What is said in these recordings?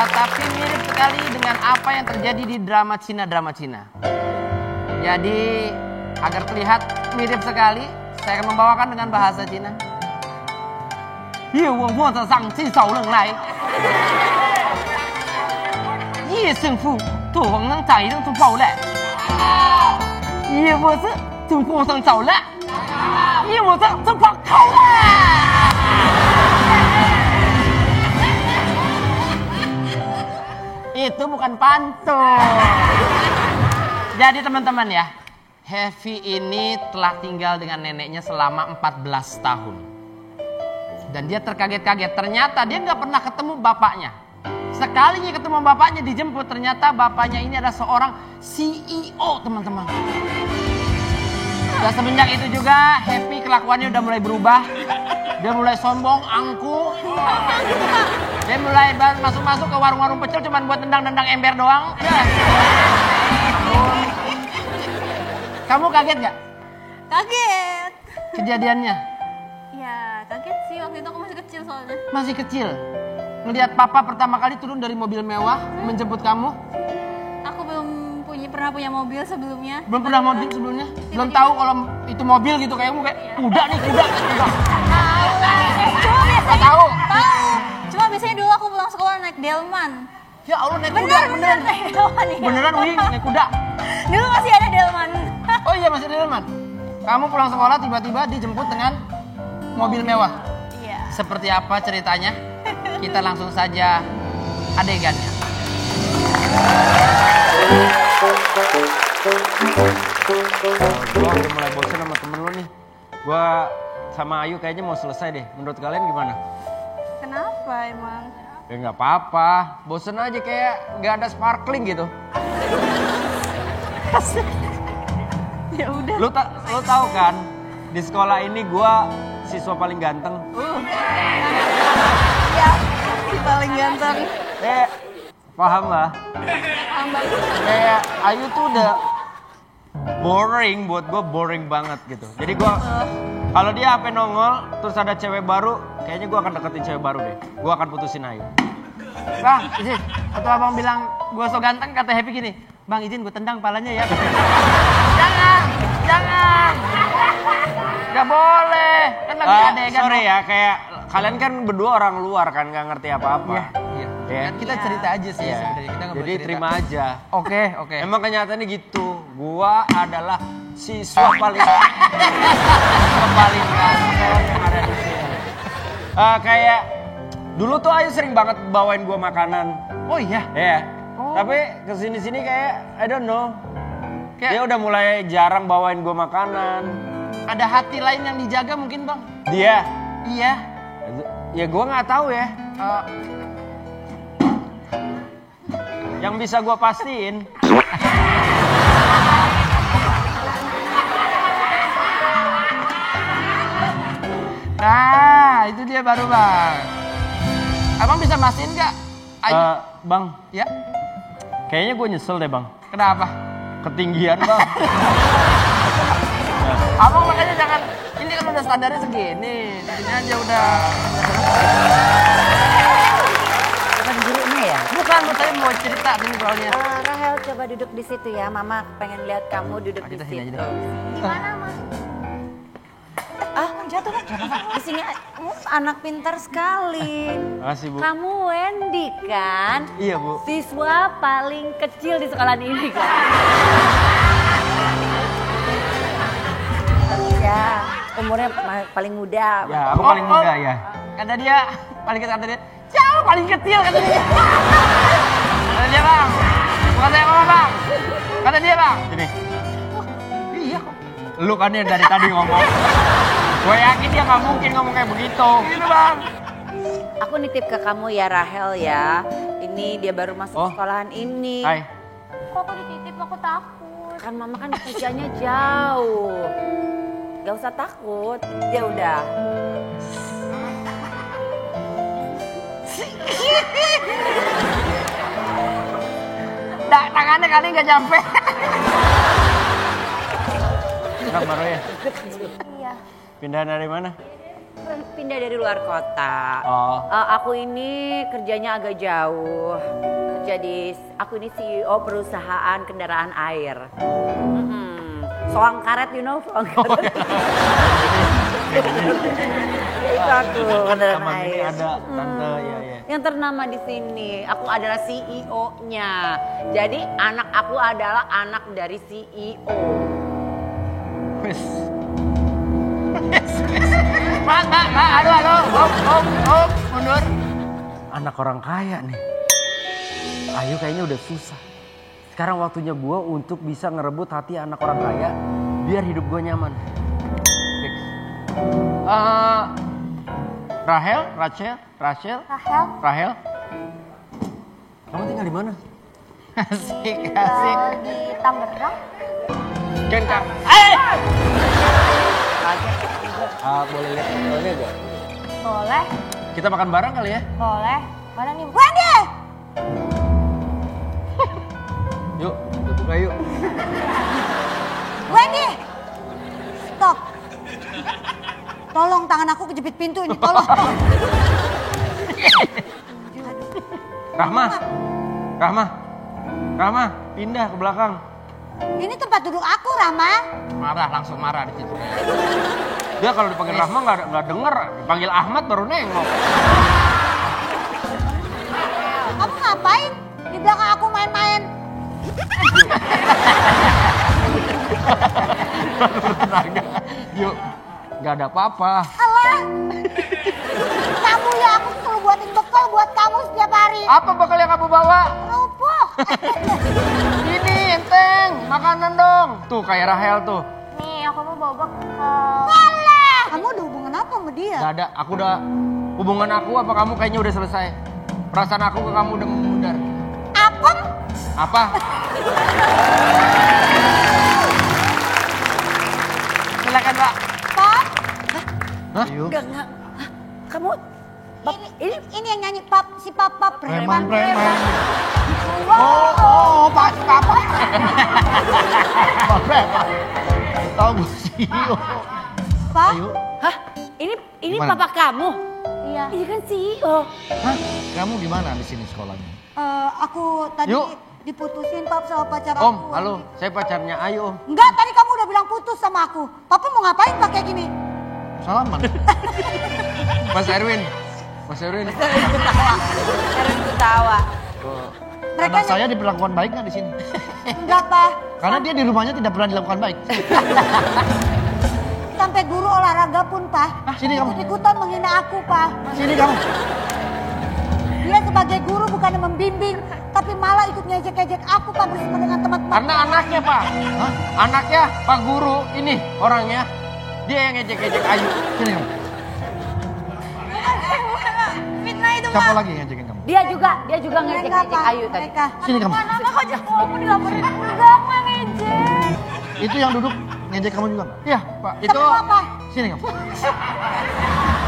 tapi mirip sekali dengan apa yang terjadi di drama Cina. Jadi agar terlihat mirip sekali, saya akan membawakan dengan bahasa Cina. Itu bukan pantun. Jadi teman-teman ya, Heavy ini telah tinggal dengan neneknya selama 14 tahun. Dan dia terkaget-kaget, ternyata dia nggak pernah ketemu bapaknya. Sekalinya ketemu bapaknya dijemput, ternyata bapaknya ini adalah seorang CEO, teman-teman. Dan semenjak itu juga Happy kelakuannya udah mulai berubah. Dia mulai sombong, angkuh. Dia mulai masuk-masuk ke warung-warung pecel cuman buat nendang-nendang ember doang. Ya. Kamu kaget gak? Kaget. Kejadiannya? Ya kaget sih, waktu itu aku masih kecil soalnya. Masih kecil? Ngelihat papa pertama kali turun dari mobil mewah menjemput kamu? Aku belum pernah punya mobil sebelumnya. Belum pernah mobil sebelumnya? Belum tahu kalau itu mobil gitu kayakmu kayak kuda nih, kuda. Cuma biasanya tahu. Cuma biasanya dulu aku pulang sekolah naik delman. Ya Allah, naik kuda beneran. Naik delman ya. Beneran Wi, naik kuda. Dulu masih ada delman. Oh iya masih ada delman. Kamu pulang sekolah tiba-tiba dijemput dengan mobil mewah. Iya. Seperti apa ceritanya? Kita langsung saja adegannya. Gue udah mulai bosan sama temen lu nih. Gue sama Ayu kayaknya mau selesai deh. Menurut kalian gimana? Kenapa emang? Ya nggak apa-apa. Bosen aja kayak nggak ada sparkling gitu. Ya udah. Lu tahu kan? Di sekolah ini gue siswa paling ganteng. Ya, si paling ganteng. Paham lah. Kayak Ayu tuh udah boring buat gue, boring banget gitu. Jadi gue kalau dia sampai nongol terus ada cewek baru, kayaknya gue akan deketin cewek baru deh. Gue akan putusin Ayu. Bang, izin. Atau abang bilang gue so ganteng, kata Happy gini, Bang izin gue tendang palanya ya. Jangan. Gak boleh. Kan lagi adegan. Sorry ya, kayak kalian kan berdua orang luar kan, gak ngerti apa-apa. Iya. Ya. Kita cerita aja sih sebenarnya. Kita jadi cerita. Terima aja. Oke. Emang kenyataannya gitu. Gua adalah siswa paling ganteng yang ada di sini. Kayak dulu tuh Ayu sering banget bawain gua makanan. Oh iya? Iya. Oh. Tapi kesini-sini kayak I don't know. Dia udah mulai jarang bawain gua makanan. Ada hati lain yang dijaga mungkin bang? Dia? Iya. Ya gua nggak tahu ya. Yang bisa gue pastiin. Nah, itu dia baru bang. Abang bisa mastiin gak? Bang. Ya? Kayaknya gue nyesel deh bang. Kenapa? Ketinggian bang. Abang makanya jangan. Ini kan udah standarnya segini. Ini aja udah. Gurunya ya? Bukan, saya mau cerita nih soalnya. Rahel coba duduk di situ ya, Mama pengen lihat kamu duduk di situ. Gimana mas? Jatuh kan? Di sini anak pintar sekali. Makasih Bu. Kamu Wendy kan? Iya Bu. Siswa paling kecil di sekolah ini kan? Ya, umurnya paling muda. Ya, aku paling muda ya. Kata dia, kata dia. Jauh paling kecil kata dia. Kata dia bang. Bukan saya ngomong bang. Kata dia bang. Gini. Iya kok. Lu kan yang dari tadi ngomong. Gue yakin dia gak mungkin ngomong kayak begitu. Gitu bang. Aku nitip ke kamu ya Rahel ya. Ini dia baru masuk sekolahan ini. Hai. Kok aku dititip, aku takut. Kan Mama kan kerjanya jauh. Gak usah takut. Ya udah. Tangannya kali gak nyampe. Anak baru ya? Iya. Pindahan dari mana? pindah dari luar kota. Oh. Aku ini kerjanya agak jauh. Aku ini CEO perusahaan kendaraan air. Soang karet, you know, soang karet. Ya, itu aku kendaraan Sama air. ini ada tante, ya. Yang ternama di sini, aku adalah CEO-nya. Jadi anak aku adalah anak dari CEO. Wes. Mak, aduh, om, mundur. Anak orang kaya nih. Ayu kayaknya udah susah. Sekarang waktunya gue untuk bisa ngerebut hati anak orang kaya, biar hidup gue nyaman. Fix. Rachel. Kamu tinggal di mana? Asik. Di Tangerang. Kang. Boleh lihat fotonya gak? Boleh. Kita makan bareng kali ya? Boleh. Mana nih? Wendy! Yuk, kita buka yuk. Wendy! Stop. Tolong, tangan aku kejepit pintu ini, tolong. Rahma, pindah ke belakang. Ini tempat duduk aku, Rama. Langsung marah di situ. Dia kalau dipanggil Rahma nggak denger, dipanggil Ahmad baru nengok. Kamu ngapain? Di belakang aku main-main. Tenaga. Yuk, nggak ada apa-apa. Alah. Kamu ya, aku selalu buatin bekal buat kamu setiap hari. Apa bakal yang kamu bawa? Kerupuk. Ini enteng, makanan dong. Tuh kayak Rahel tuh. Nih, aku mau bawa bekal. Alah. Kamu ada hubungan apa sama dia? Gak ada, hubungan aku apa kamu kayaknya udah selesai. Perasaan aku ke kamu udah memudar. Apa? Silakan, Pak. Pap. Hah? Enggak. Hah? Kamu Ini yang nyanyi si Papa Preman. Wow. Pak Papa. Preman. Tahu Bu CEO. Pak. Ayo. Hah? Ini Gimana? papa kamu? Iya. Ini kan CEO. Hah? Kamu gimana di sini sekolahnya? Aku tadi Yuk. diputusin Pap sama pacar Om, aku. halo, saya pacarnya Ayu, Om. Enggak, tadi kamu udah bilang putus sama aku. Papa mau ngapain pakai gini? Salaman. Mas Erwin. Erwin ketawa. Mereka Anak saya diperlakukan baik nggak di sini? enggak, Pak. Karena dia di rumahnya tidak pernah dilakukan baik. Sampai guru olahraga pun, Pak. Sini kamu. Ikut-ikutan menghina aku, Pak. Sini kamu. Dia sebagai guru bukan membimbing, tapi malah ikut ngejek-ngejek aku, Pak, bersama dengan teman-teman. Karena anaknya, Pak. Hah? Anaknya Pak Guru, ini orangnya. Dia yang ngejek-ngejek Ayu. Sini kamu. Fitnah itu, Siapa lagi yang ngajakin kamu? Dia juga Mereka, ngejek-ngejek Pak. Ayu tadi. Mereka. Sini kamu. Kenapa kok aku dilaporin? Enggak, aku yang ngejek. Itu yang duduk ngejek kamu juga nggak? Iya, Pak. Itu Tapi apa? Sini kamu.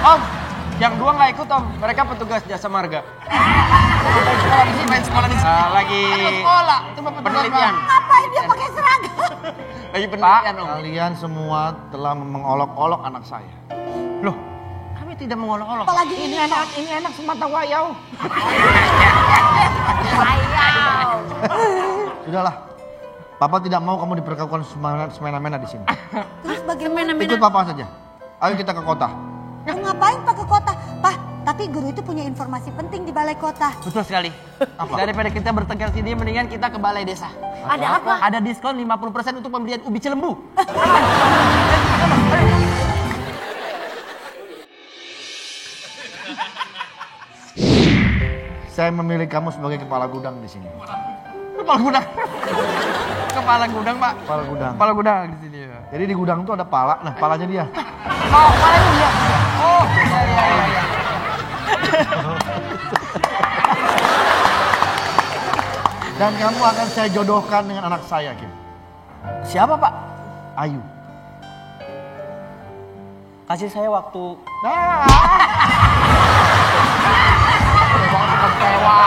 Om, yang dua nggak ikut, Om. Mereka petugas jasa marga. Main sekolah di sini. Lagi sekolah. Itu penelitian. Ngapain dia pakai seragam? Lagi penelitian, Om. Kalian semua telah mengolok-olok anak saya. Loh, kami tidak mengolok-olok. Apalagi ini anak semata wayau. Sudahlah. Papa tidak mau kamu diperlakukan semena-mena di sini. Terus bagaimana? Ikut papa saja. Ayo kita ke kota. Ngapain Pak ke kota? Pak, tapi guru itu punya informasi penting di balai kota. Betul sekali. Apa? Daripada kita bertengkar sini, mendingan kita ke balai desa. Ada apa? Ada diskon 50% untuk pembelian ubi cilembu. Saya memilih kamu sebagai kepala gudang di sini. Kepala gudang. Kepala gudang, Pak. Kepala gudang. Kepala gudang di sini ya. Jadi di gudang tuh ada pala. Nah, palanya dia. Oh, kepalanya dia. Oh, iya. Dan kamu akan saya jodohkan dengan anak saya, Kim. Siapa, Pak? Ayu. Kasih saya waktu. Nah. Kecewa.